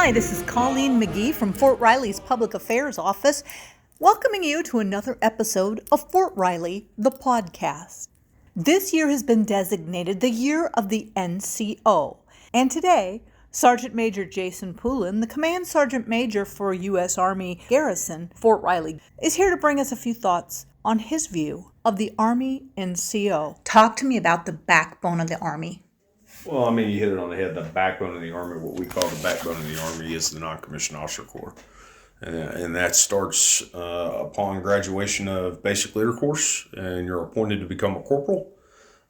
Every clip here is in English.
Hi, this is Colleen McGee from Fort Riley's Public Affairs Office, welcoming you to another episode of Fort Riley, the podcast. This year has been designated the Year of the NCO, and today, Sergeant Major Jason Poulin, the Command Sergeant Major for U.S. Army Garrison, Fort Riley, is here to bring us a few thoughts on his view of the Army NCO. Talk to me about the backbone of the Army. Well, I mean, you hit it on the head. The backbone of the Army, what we call the backbone of the Army, is the non-commissioned officer corps. And that starts upon graduation of basic leader course, and you're appointed to become a corporal.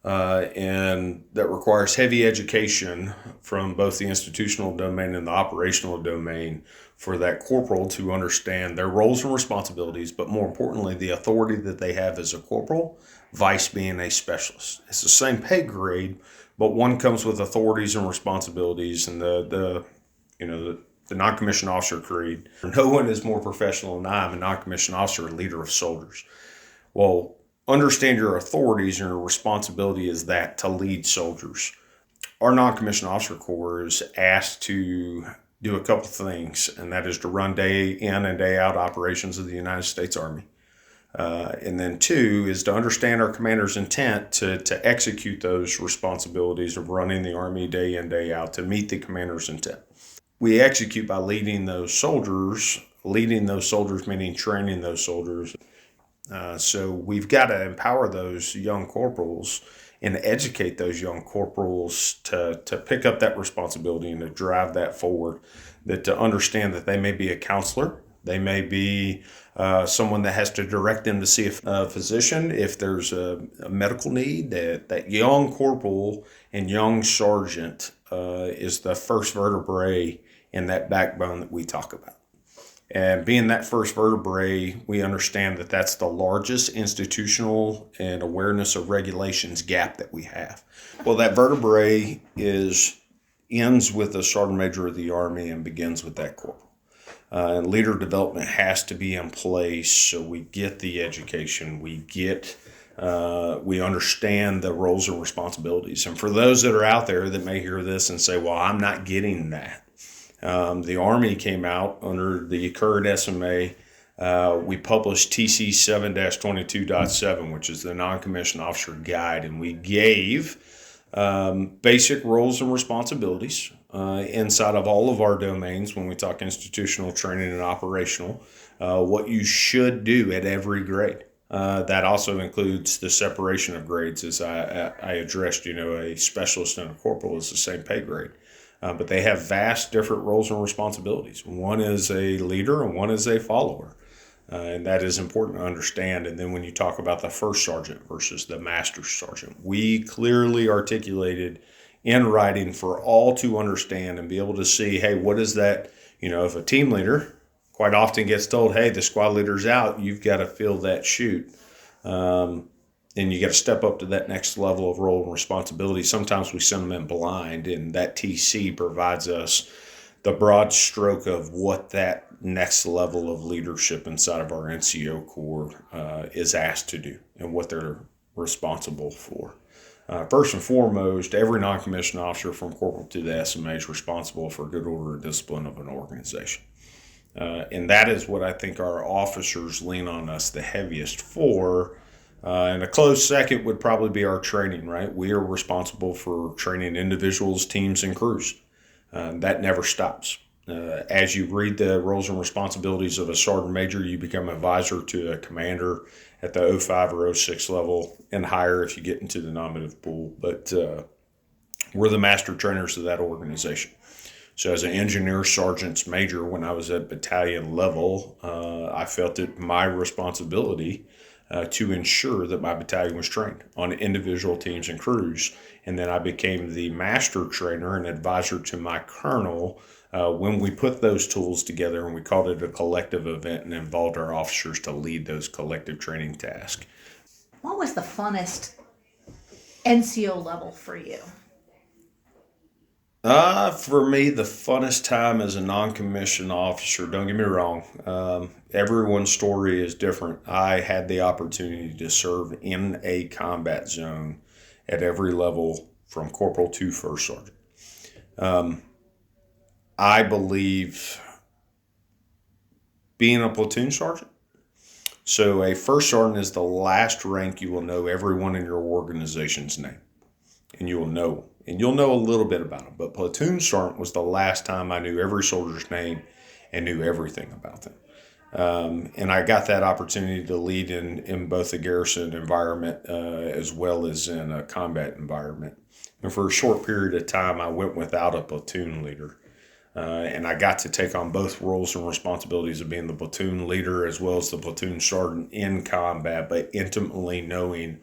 And that requires heavy education from both the institutional domain and the operational domain for that corporal to understand their roles and responsibilities, but more importantly, the authority that they have as a corporal, vice being a specialist. It's the same pay grade, but one comes with authorities and responsibilities, and the non-commissioned officer creed. No one is more professional than I am, a non-commissioned officer, a leader of soldiers. Well, understand your authorities and your responsibility is that to lead soldiers. Our non-commissioned officer corps is asked to do a couple things, and that is to run day in and day out operations of the United States Army. And then two is to understand our commander's intent to execute those responsibilities of running the Army day in, day out, to meet the commander's intent. We execute by leading those soldiers meaning training those soldiers. So we've got to empower those young corporals and educate those young corporals to pick up that responsibility and to drive that forward, that to understand that they may be a counselor, they may be someone that has to direct them to see a physician if there's a medical need. That young corporal and young sergeant is the first vertebrae in that backbone that we talk about. And being that first vertebrae, we understand that that's the largest institutional and awareness of regulations gap that we have. Well, that vertebrae ends with the Sergeant Major of the Army and begins with that corporal. And leader development has to be in place so we get the education, we understand the roles and responsibilities. And for those that are out there that may hear this and say, well, I'm not getting that. The Army came out under the current SMA. We published TC 7-22.7, which is the non-commissioned officer guide, and we gave basic roles and responsibilities inside of all of our domains when we talk institutional training and operational, what you should do at every grade. That also includes the separation of grades, as I addressed. A specialist and a corporal is the same pay grade. But they have vast different roles and responsibilities. One is a leader and one is a follower. And that is important to understand. And then when you talk about the first sergeant versus the master sergeant, we clearly articulated in writing for all to understand and be able to see, hey, what is that? If a team leader quite often gets told, hey, the squad leader's out, you've got to fill that chute. And you got to step up to that next level of role and responsibility. Sometimes we send them in blind, and that TC provides us the broad stroke of what that next level of leadership inside of our NCO Corps is asked to do and what they're responsible for. First and foremost, every non-commissioned officer from corporal to the SMA is responsible for good order and discipline of an organization. And that is what I think our officers lean on us the heaviest for. And a close second would probably be our training, right? We are responsible for training individuals, teams, and crews. That never stops. As you read the roles and responsibilities of a sergeant major, you become advisor to a commander at the 05 or 06 level and higher if you get into the nominative pool. But we're the master trainers of that organization. So as an engineer sergeant's major, when I was at battalion level, I felt it my responsibility to ensure that my battalion was trained on individual teams and crews. And then I became the master trainer and advisor to my colonel when we put those tools together, and we called it a collective event and involved our officers to lead those collective training tasks. What was the funnest NCO level for you? For me, the funnest time as a non-commissioned officer, don't get me wrong, everyone's story is different. I had the opportunity to serve in a combat zone at every level from corporal to first sergeant. I believe being a platoon sergeant. So a first sergeant is the last rank you will know everyone in your organization's name. And you'll know a little bit about them. But platoon sergeant was the last time I knew every soldier's name and knew everything about them. And I got that opportunity to lead in both the garrison environment as well as in a combat environment. And for a short period of time, I went without a platoon leader. And I got to take on both roles and responsibilities of being the platoon leader as well as the platoon sergeant in combat, but intimately knowing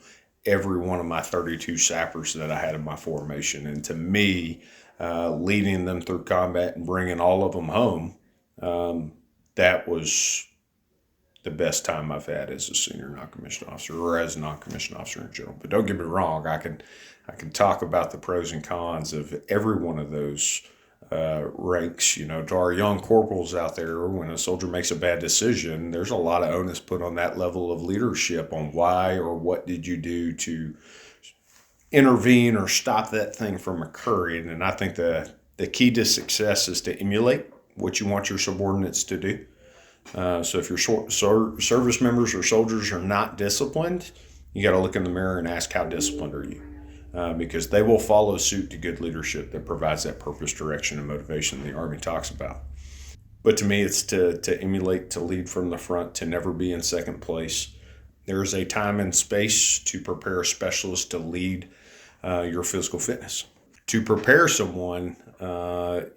every one of my 32 sappers that I had in my formation. And to me, leading them through combat and bringing all of them home, that was the best time I've had as a senior non-commissioned officer or as a non-commissioned officer in general. But don't get me wrong, I can talk about the pros and cons of every one of those ranks. To our young corporals out there, when a soldier makes a bad decision, there's a lot of onus put on that level of leadership on why or what did you do to intervene or stop that thing from occurring. And I think the key to success is to emulate what you want your subordinates to do. So if your service members or soldiers are not disciplined, you got to look in the mirror and ask, how disciplined are you? Because they will follow suit to good leadership that provides that purpose, direction, and motivation the Army talks about. But to me, it's to emulate, to lead from the front, to never be in second place. There is a time and space to prepare a specialist to lead your physical fitness. To prepare someone,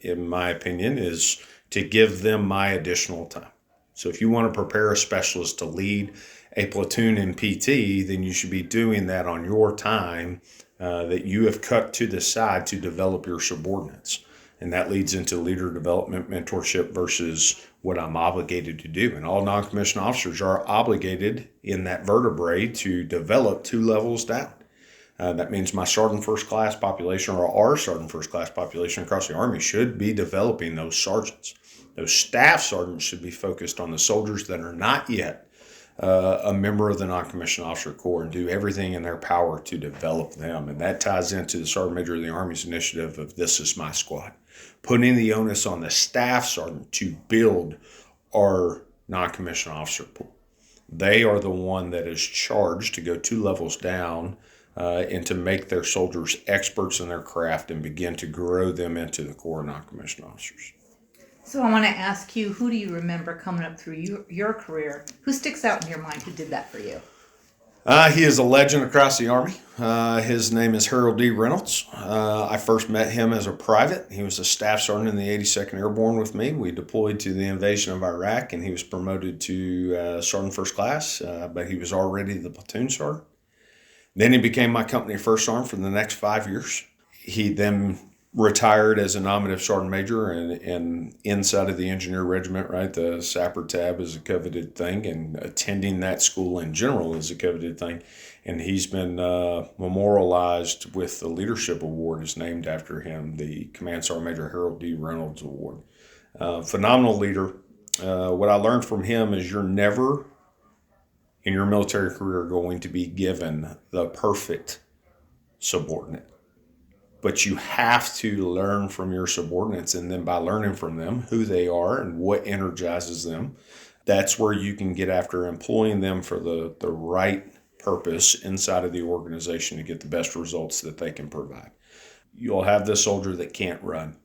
in my opinion, is to give them my additional time. So if you want to prepare a specialist to lead a platoon in PT, then you should be doing that on your time that you have cut to the side to develop your subordinates. And that leads into leader development, mentorship versus what I'm obligated to do. And all non-commissioned officers are obligated in that vertebrae to develop 2 levels down. That means my sergeant first class population or our sergeant first class population across the Army should be developing those sergeants. Those staff sergeants should be focused on the soldiers that are not yet a member of the non-commissioned officer corps and do everything in their power to develop them. And that ties into the Sergeant Major of the Army's initiative of This Is My Squad, putting the onus on the staff sergeant to build our non-commissioned officer pool. They are the one that is charged to go 2 levels down and to make their soldiers experts in their craft and begin to grow them into the Corps of non-commissioned officers. So I want to ask you, who do you remember coming up through your career? Who sticks out in your mind who did that for you? He is a legend across the Army. His name is Harold D. Reynolds. I first met him as a private. He was a staff sergeant in the 82nd Airborne with me. We deployed to the invasion of Iraq, and he was promoted to sergeant first class, but he was already the platoon sergeant. Then he became my company first sergeant for the next 5 years. He then retired as a nominative sergeant major, and inside of the engineer regiment, right, the sapper tab is a coveted thing, and attending that school in general is a coveted thing. And he's been memorialized with the leadership award is named after him, the Command Sergeant Major Harold D. Reynolds Award. Phenomenal leader. What I learned from him is you're never in your military career going to be given the perfect subordinate. But you have to learn from your subordinates, and then by learning from them who they are and what energizes them, that's where you can get after employing them for the right purpose inside of the organization to get the best results that they can provide. You'll have the soldier that can't run.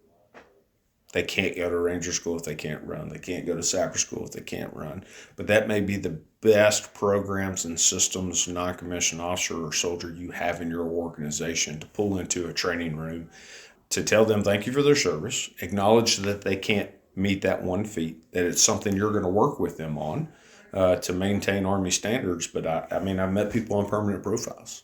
They can't go to Ranger School if they can't run. They can't go to Sapper School if they can't run. But that may be the best programs and systems, non-commissioned officer or soldier you have in your organization to pull into a training room to tell them thank you for their service, acknowledge that they can't meet that 1 feat, that it's something you're going to work with them on to maintain Army standards. But I've met people on permanent profiles.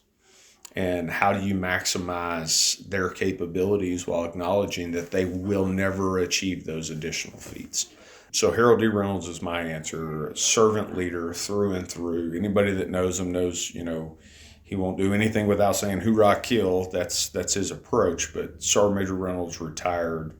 And how do you maximize their capabilities while acknowledging that they will never achieve those additional feats? So Harold D. Reynolds is my answer. Servant leader through and through. Anybody that knows him knows, he won't do anything without saying hoorah, kill. That's his approach. But Sergeant Major Reynolds retired.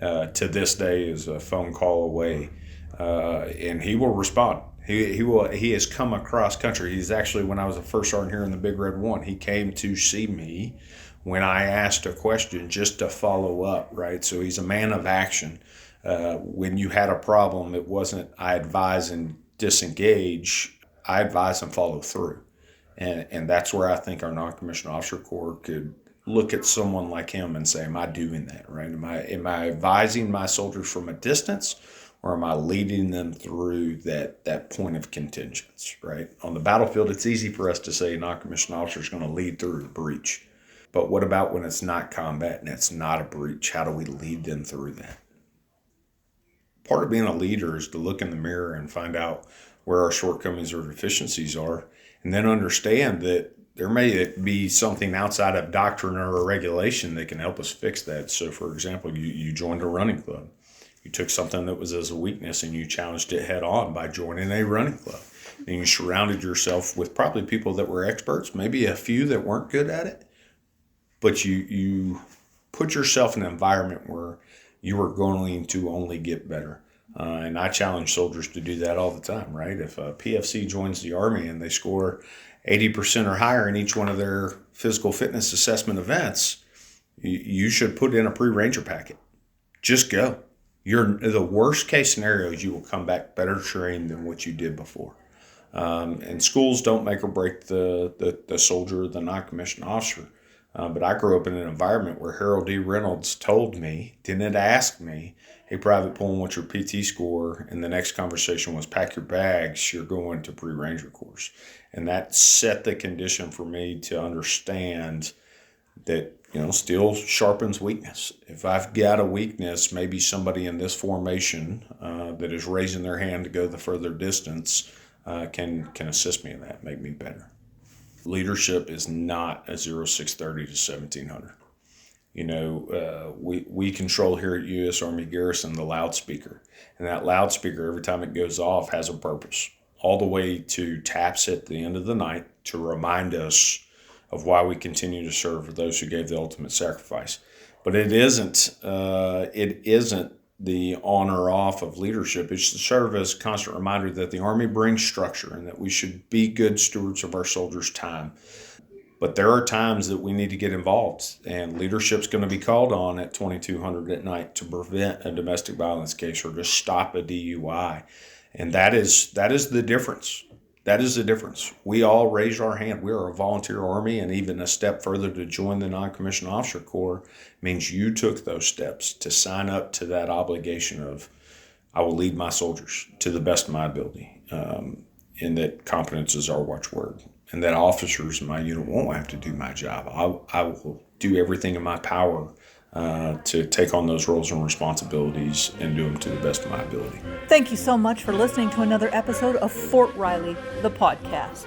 To this day is a phone call away, and he will respond. He has come across country. He's actually, when I was a first sergeant here in the Big Red One, he came to see me when I asked a question just to follow up, right? So he's a man of action. When you had a problem, it wasn't I advise and disengage, I advise and follow through. And that's where I think our non-commissioned officer corps could look at someone like him and say, am I doing that, right? Am I advising my soldiers from a distance, or am I leading them through that point of contingence, right? On the battlefield, it's easy for us to say a non-commissioned officer is going to lead through a breach. But what about when it's not combat and it's not a breach? How do we lead them through that? Part of being a leader is to look in the mirror and find out where our shortcomings or deficiencies are, and then understand that there may be something outside of doctrine or a regulation that can help us fix that. So, for example, you joined a running club. You took something that was as a weakness and you challenged it head on by joining a running club. And you surrounded yourself with probably people that were experts, maybe a few that weren't good at it. But you put yourself in an environment where you are going to only get better. And I challenge soldiers to do that all the time, right? If a PFC joins the Army and they score 80% or higher in each one of their physical fitness assessment events, you should put in a pre-ranger packet. Just go. The worst case scenario is you will come back better trained than what you did before. And schools don't make or break the soldier or the non-commissioned officer. But I grew up in an environment where Harold D. Reynolds told me, didn't ask me, hey, Private Poulin, what's your PT score? And the next conversation was, pack your bags, you're going to pre-ranger course. And that set the condition for me to understand that, steel sharpens weakness. If I've got a weakness, maybe somebody in this formation that is raising their hand to go the further distance can assist me in that, make me better. Leadership is not a 0630 to 1700. We control here at U.S. Army Garrison the loudspeaker. And that loudspeaker, every time it goes off, has a purpose. All the way to taps at the end of the night to remind us of why we continue to serve those who gave the ultimate sacrifice. But it isn't the on or off of leadership. It's to serve as a constant reminder that the Army brings structure and that we should be good stewards of our soldiers' time. But there are times that we need to get involved, and leadership's going to be called on at 2200 at night to prevent a domestic violence case or to stop a DUI. And that is the difference. That is the difference. We all raise our hand. We are a volunteer Army, and even a step further to join the non-commissioned officer corps means you took those steps to sign up to that obligation of, I will lead my soldiers to the best of my ability, and that competence is our watchword, and that officers in my unit won't have to do my job. I will do everything in my power to take on those roles and responsibilities and do them to the best of my ability. Thank you so much for listening to another episode of Fort Riley, the podcast.